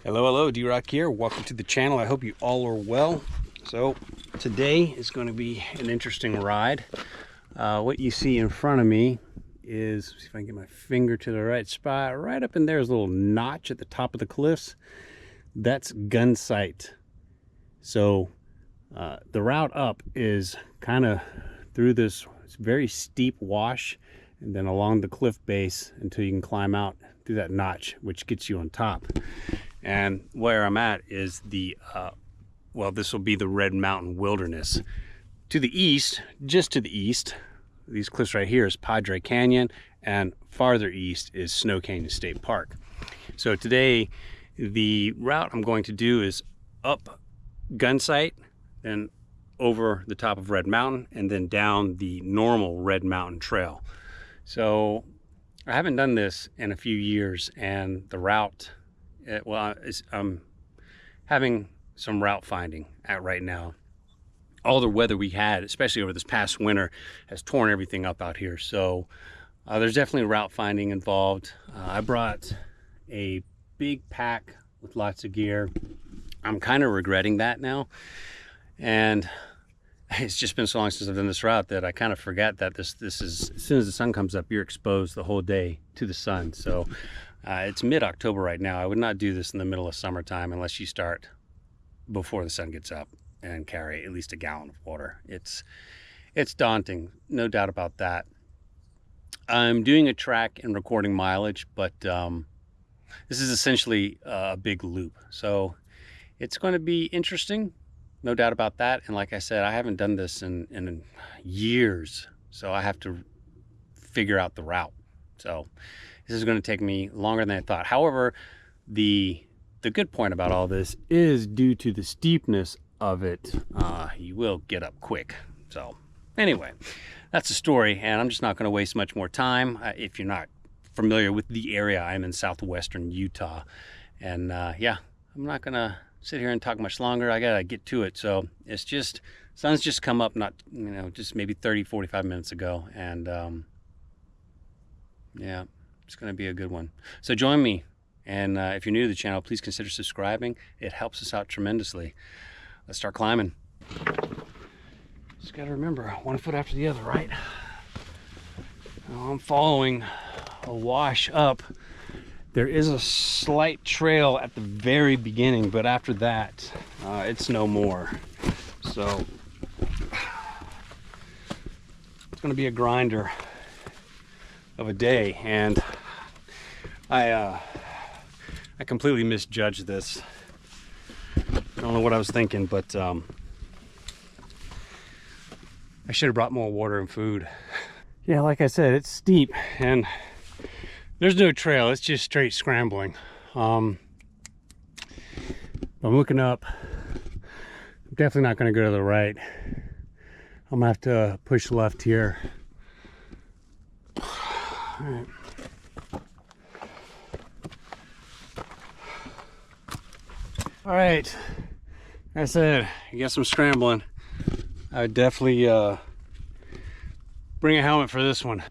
Hello, D-Rock here. Welcome to the channel. I hope you all are well. So today is going to be an interesting ride. What you see in front of me is, see if I can get my finger to the right spot. Right up in there is a little notch at the top of the cliffs. That's Gunsight. So the route up is kind of through this very steep wash and then along the cliff base until you can climb out through that notch, which gets you on top. And where I'm at is the, well, this will be the Red Mountain Wilderness. To the east, just to the east, these cliffs right here is Padre Canyon, and farther east is Snow Canyon State Park. So today, the route I'm going to do is up Gunsight, then over the top of Red Mountain, and then down the normal Red Mountain Trail. So I haven't done this in a few years, and the route, I'm having some route finding at right now. All the weather we had, especially over this past winter, has torn everything up out here. So there's definitely route finding involved. I brought a big pack with lots of gear. I'm kind of regretting that now. And it's just been so long since I've done this route that I kind of forget that this is, as soon as the sun comes up, you're exposed the whole day to the sun. So it's mid-October right now. I would not do this in the middle of summertime unless you start before the sun gets up and carry at least a gallon of water. It's daunting, no doubt about that. I'm doing a track and recording mileage, but this is essentially a big loop. So it's going to be interesting, no doubt about that. And like I said, I haven't done this in years, so I have to figure out the route. So this is going to take me longer than I thought. However, the good point about all this is due to the steepness of it, you will get up quick. So anyway, that's the story, and I'm just not going to waste much more time. If you're not familiar with the area, I'm in Southwestern Utah, and yeah, I'm not going to sit here and talk much longer. I got to get to it. So it's just, sun's just come up, not, just maybe 30-45 minutes ago, and yeah, it's going to be a good one. So join me, and if you're new to the channel, please consider subscribing. It helps us out tremendously. Let's start climbing. Just got to remember, one foot after the other, right? I'm following a wash up. There is a slight trail at the very beginning, but after that, it's no more. So it's going to be a grinder of a day, and I completely misjudged this. I don't know what I was thinking, but I should have brought more water and food. Yeah, like I said, it's steep, and there's no trail. It's just straight scrambling. I'm looking up. I'm definitely not going to go to the right. I'm gonna have to push left here. All right. All right, like I said, you got some scrambling. I would definitely bring a helmet for this one.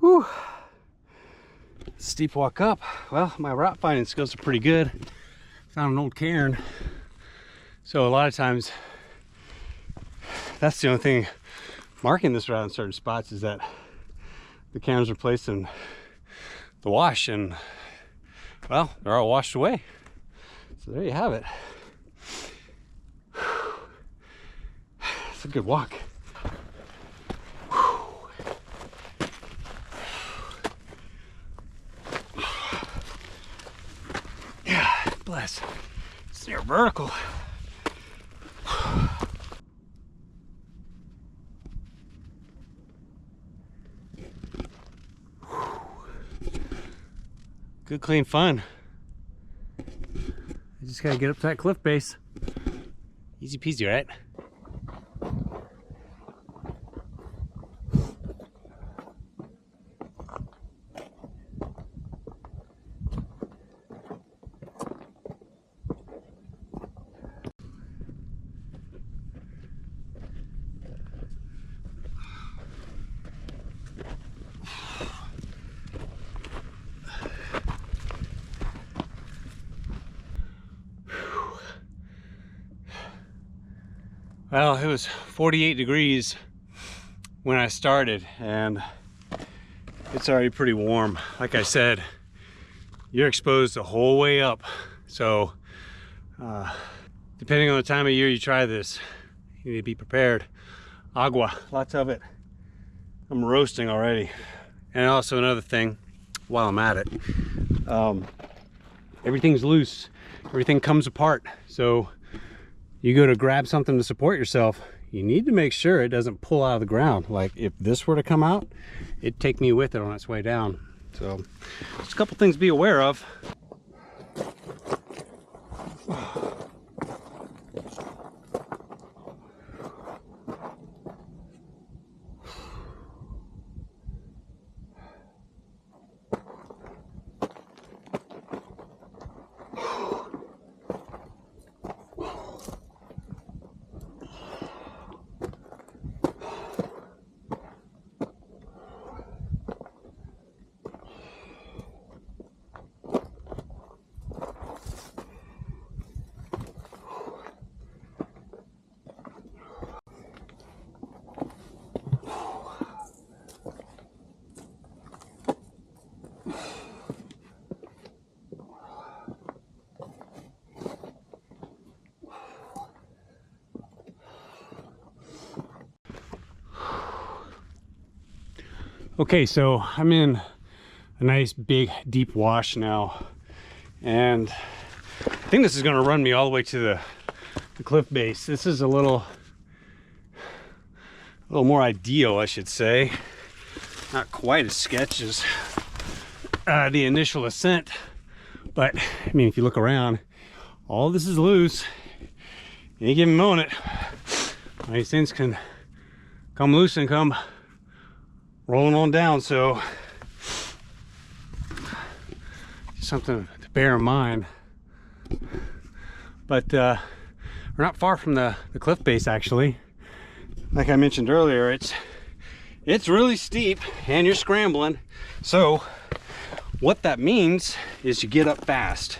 Whew. Steep walk up. Well, my route finding skills are pretty good. Found an old cairn. So a lot of times, that's the only thing marking this route in certain spots, is that the cairns are placed in the wash, and well, they're all washed away. So there you have it. It's a good walk. Bless. It's near vertical. Good clean fun. just gotta get up to that cliff base. Easy peasy, right? Well, it was 48 degrees when I started, and it's already pretty warm. Like I said, you're exposed the whole way up. So, depending on the time of year you try this, you need to be prepared. Agua, lots of it. I'm roasting already. And also another thing, while I'm at it, everything's loose. Everything comes apart. So you go to grab something to support yourself, you need to make sure it doesn't pull out of the ground. Like if this were to come out, it'd take me with it on its way down. So just a couple things to be aware of. Okay, so I'm in a nice big deep wash now, and I think this is going to run me all the way to the cliff base. This is a little more ideal, I should say. Not quite as sketch as the initial ascent, but I mean, if you look around, all this is loose. Any given moment, these things can come loose and come rolling on down. So just something to bear in mind. But we're not far from the cliff base, actually. Like I mentioned earlier, it's really steep and you're scrambling. So what that means is you get up fast.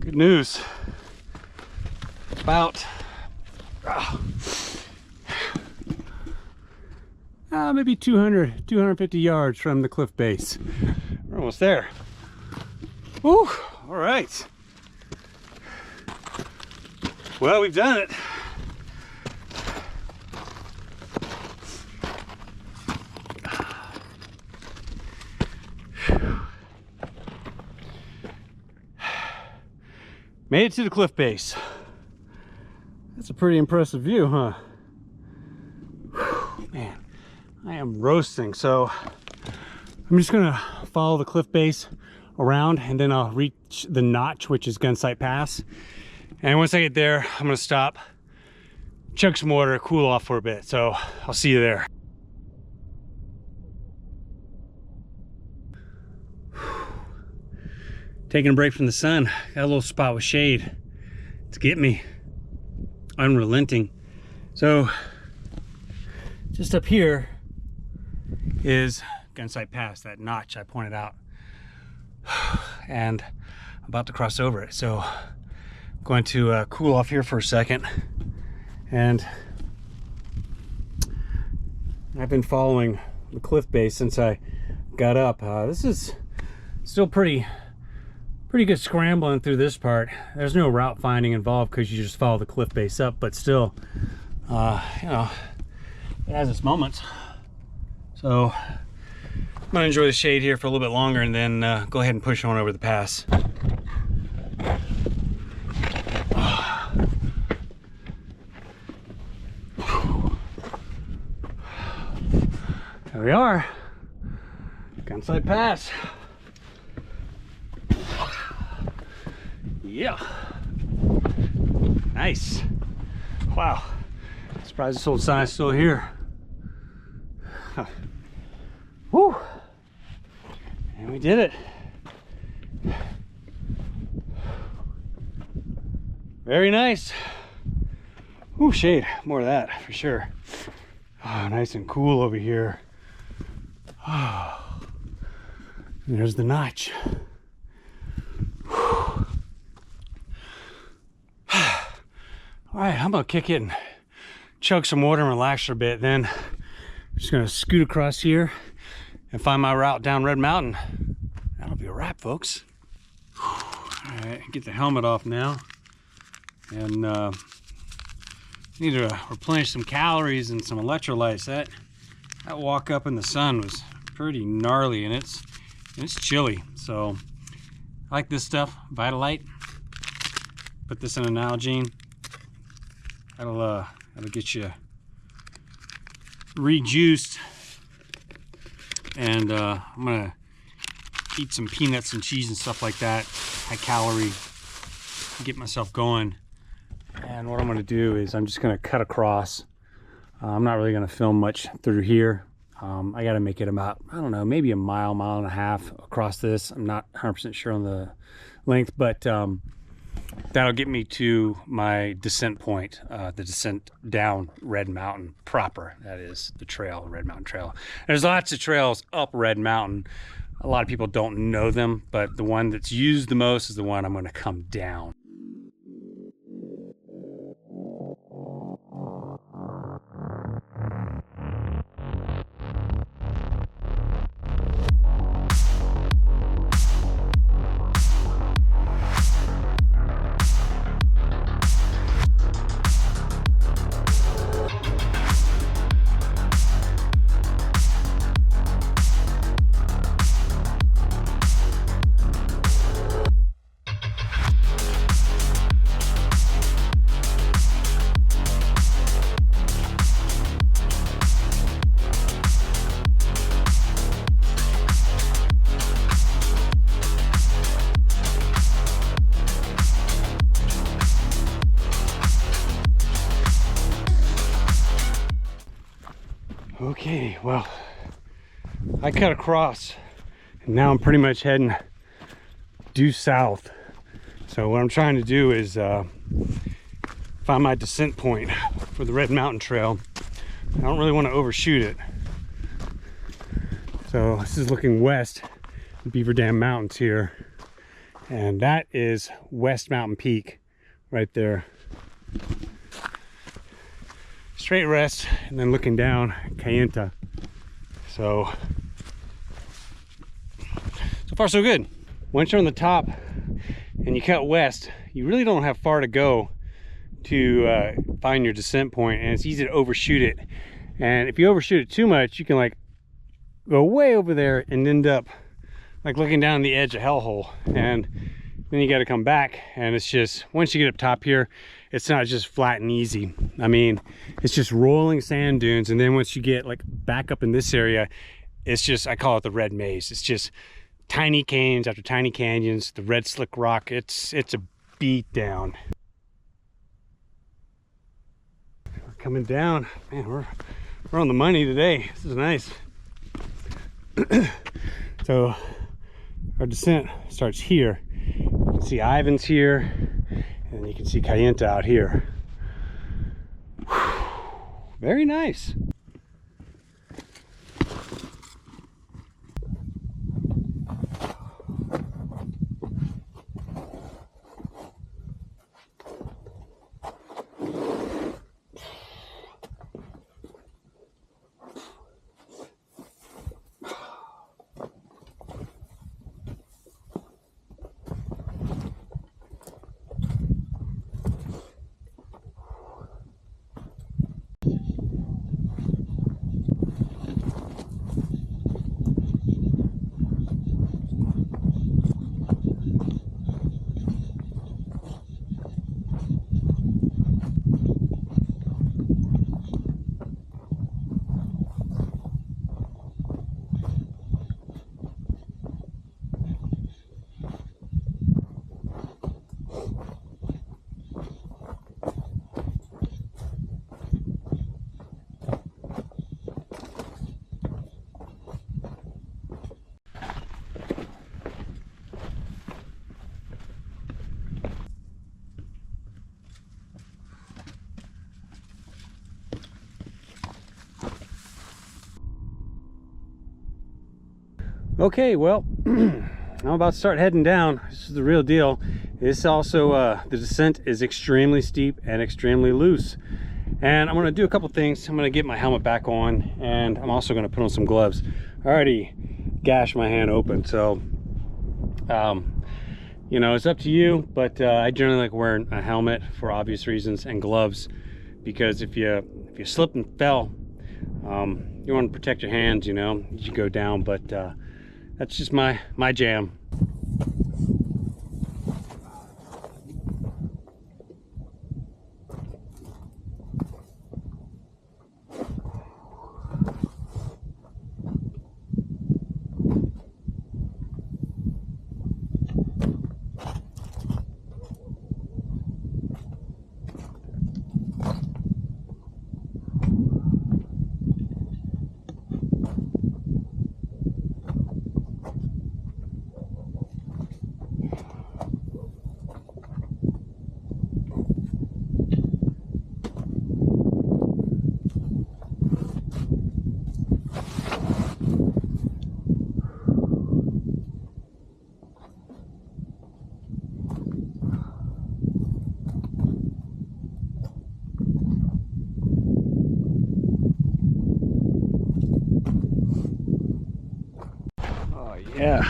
Good news. About maybe 250 yards from the cliff base. We're almost there. Woo! All right. Well, we've done it. Made it to the cliff base. That's a pretty impressive view, huh? Whew, man, I am roasting. So I'm just gonna follow the cliff base around, and then I'll reach the notch, which is Gunsight Pass. And once I get there, I'm gonna stop, chug some water, cool off for a bit. So I'll see you there. Taking a break from the sun. Got a little spot with shade to get me. Unrelenting. So just up here is Gunsight Pass, that notch I pointed out. And I'm about to cross over it. So I'm going to cool off here for a second. And I've been following the cliff base since I got up. This is still pretty good scrambling through this part. There's no route finding involved because you just follow the cliff base up, but still, you know, it has its moments. So I'm gonna enjoy the shade here for a little bit longer and then go ahead and push on over the pass. There we are, Gunsight Pass. Yeah, nice. Wow, surprised this old sign's still here. Huh. Whew, and we did it. Very nice. Ooh, shade, more of that for sure. Oh, nice and cool over here. Oh, there's the notch. All right, I'm gonna kick it and chug some water and relax for a bit. Then I'm just gonna scoot across here and find my route down Red Mountain. That'll be a wrap, folks. All right, get the helmet off now. And need to replenish some calories and some electrolytes. That walk up in the sun was pretty gnarly, and it's chilly. So I like this stuff, Vitalite. Put this in an Nalgene. That'll get you rejuiced. And I'm gonna eat some peanuts and cheese and stuff like that, high calorie, get myself going. And what I'm gonna do is I'm just gonna cut across. I'm not really gonna film much through here. I gotta make it about, I don't know, maybe a mile, mile and a half across this. I'm not 100% sure on the length, but that'll get me to my descent point, the descent down Red Mountain proper. That is the trail, Red Mountain Trail. There's lots of trails up Red Mountain. A lot of people don't know them, but the one that's used the most is the one I'm gonna come down. Okay, well, I cut across and now I'm pretty much heading due south. So what I'm trying to do is find my descent point for the Red Mountain Trail. I don't really want to overshoot it. So this is looking west, Beaver Dam Mountains here. And that is West Mountain Peak right there. Straight west, and then looking down Kayenta. So far so good. Once you're on the top and you cut west, you really don't have far to go to find your descent point, and it's easy to overshoot it. And if you overshoot it too much, you can like go way over there and end up like looking down the edge of hellhole, and then you got to come back. And it's just, once you get up top here, it's not just flat and easy. I mean, it's just rolling sand dunes. And then once you get like back up in this area, it's just, I call it the red maze. It's just tiny canyons after tiny canyons, the red slick rock. It's a beat down. We're coming down, man. We're on the money today. This is nice. So our descent starts here. You can see Ivan's here, and you can see Kayenta out here. Whew. Very nice. Okay, well, I'm about to start heading down. This is the real deal. This also, the descent is extremely steep and extremely loose. And I'm gonna do a couple things. I'm gonna get my helmet back on, and I'm also gonna put on some gloves. I already gashed my hand open, so, you know, it's up to you, but I generally like wearing a helmet for obvious reasons, and gloves, because if you slip and fell, you want to protect your hands, you know, as you go down. But that's just my jam. Yeah,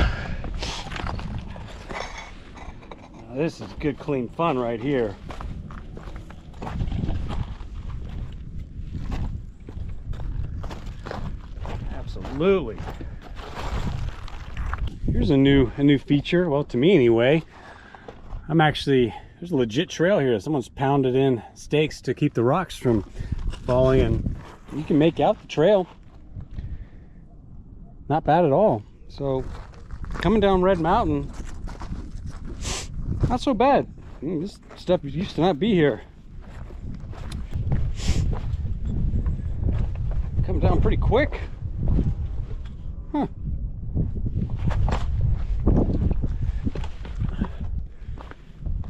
now this is good clean fun right here. Absolutely. Here's a new feature, well, to me anyway. There's a legit trail here. Someone's pounded in stakes to keep the rocks from falling, and you can make out the trail. Not bad at all. So coming down Red Mountain, not so bad. This stuff used to not be here. Coming down pretty quick. Huh.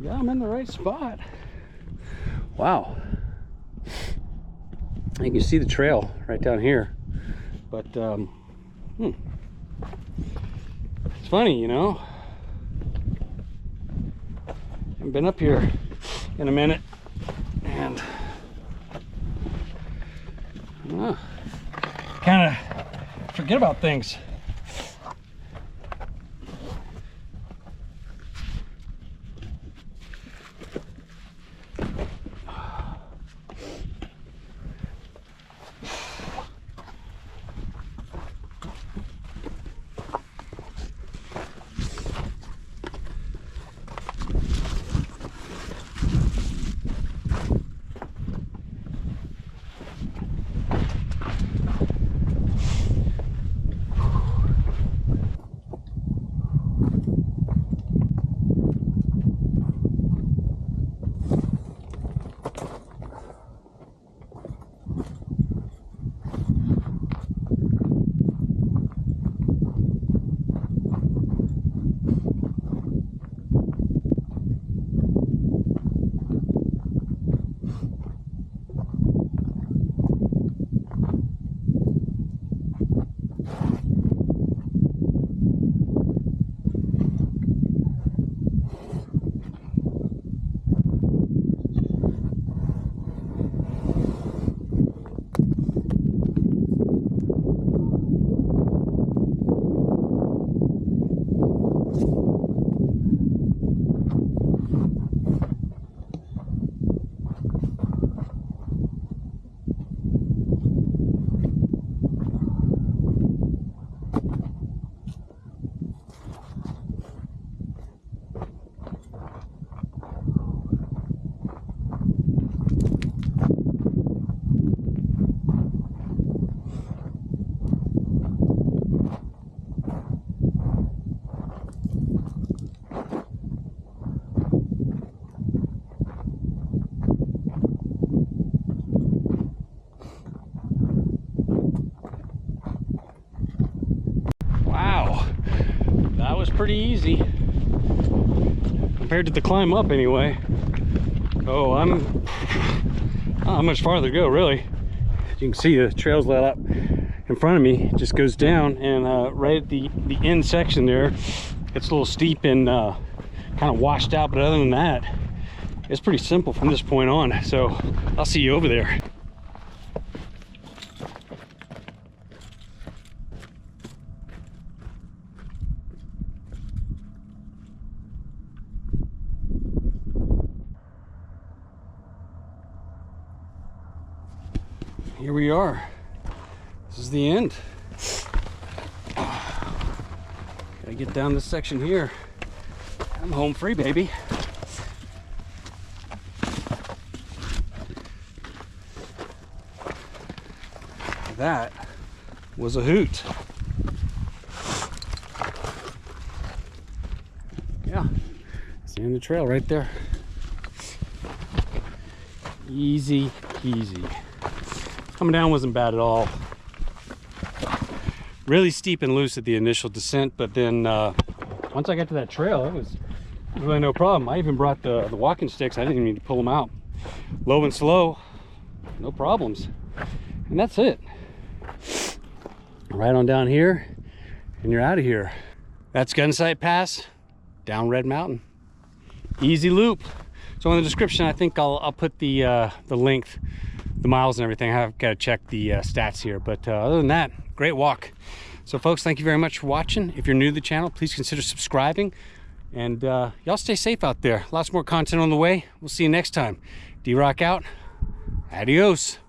Yeah, I'm in the right spot. Wow. You can see the trail right down here. But it's funny, you know, I've been up here in a minute, and kind of forget about things. Pretty easy compared to the climb up anyway. Oh, I'm not how much farther to go, really. As you can see, the trail's let up in front of me. It just goes down, and right at the end section there, it's a little steep and kind of washed out, but other than that, it's pretty simple from this point on. So I'll see you over there. Here we are. This is the end. Gotta get down this section here. I'm home free, baby. That was a hoot. Yeah, it's the end of the trail right there. Easy peasy. Coming down wasn't bad at all. Really steep and loose at the initial descent, but then once I got to that trail, it was really no problem. I even brought the walking sticks. I didn't even need to pull them out. Low and slow, no problems. And that's it. Right on down here, and you're out of here. That's Gunsight Pass, down Red Mountain. Easy loop. So in the description, I think I'll put the length, the miles and everything. I've got to check the stats here, but other than that, great walk. So folks, thank you very much for watching. If you're new to the channel, please consider subscribing, and y'all stay safe out there. Lots more content on the way. We'll see you next time. D-Rock out. Adios.